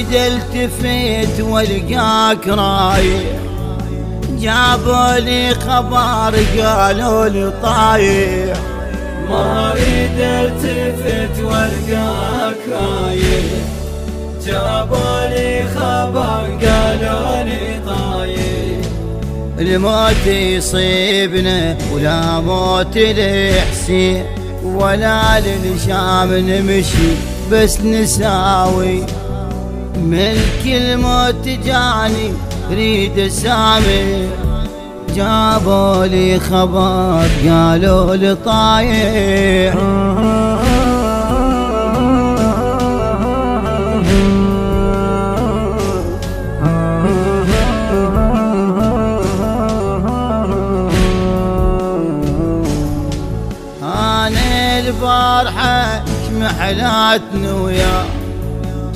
اريد التفت والقاك رايح، جابوا لي خبر قالوا لي طايح. ما اريد التفت والقاك رايح، جابوا لي خبر قالوا لي طايح. الموت يصيبنا ولا موت لحسين، ولا للشام نمشي بس نساوي. ملك الموت جاني ريد اسامي، جابوا لي خبر قالوا لي طايح. أنا البارحة شمحلاتنا وياه،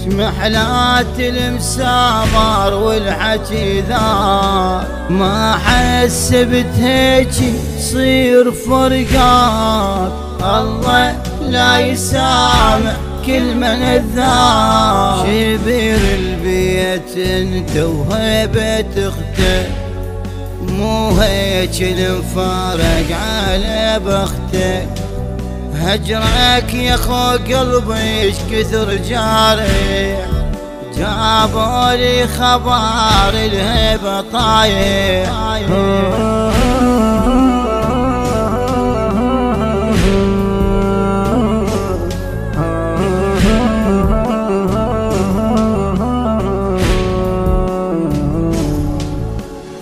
شمحلات المسامر والحكي ذا، ما حسبت هيجي صير فرقات. الله لا يسامح كل من الذا، شبير البيت انت وهيبة اخته، مو هيك المفارق على بختك. هجرك يا خو قلبي ايش كثر جارح، جابوا لي خبر الهيبة طايح.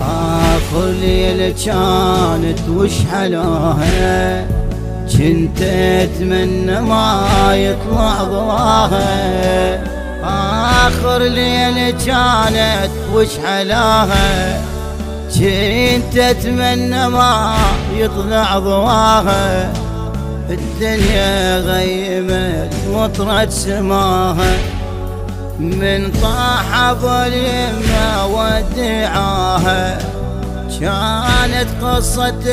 آخر ليلة كانت وش حلاها، كنت اتمنى ما يطلع ضواها. آخر ليلة كانت وش حلاها، كنت اتمنى ما يطلع ضواها. الدنيا غيمت وطرت سماها، من طاح ابو اليمة ودعاها. كانت قصة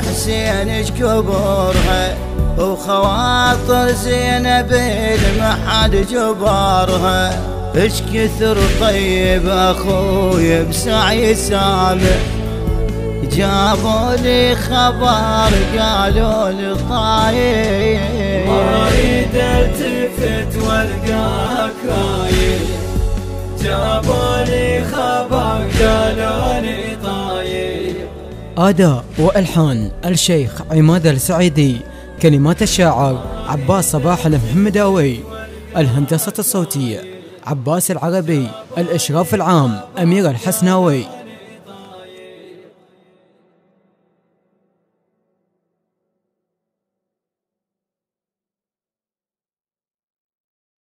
حسين اش كبرها، وخواطر زينب المحد جبارها. اش كثر طيب اخوي بسعي سامع، جابوا لي خبر قالوا لي طايح. ما اريد التفت والقاك رايح، جابوا لي خبر قالوا لي طايح. أداء وألحان الشيخ عماد السعيدي، كلمات الشاعر عباس صباح المحمداوي، الهندسة الصوتية عباس العربي، الإشراف العام أمير الحسناوي.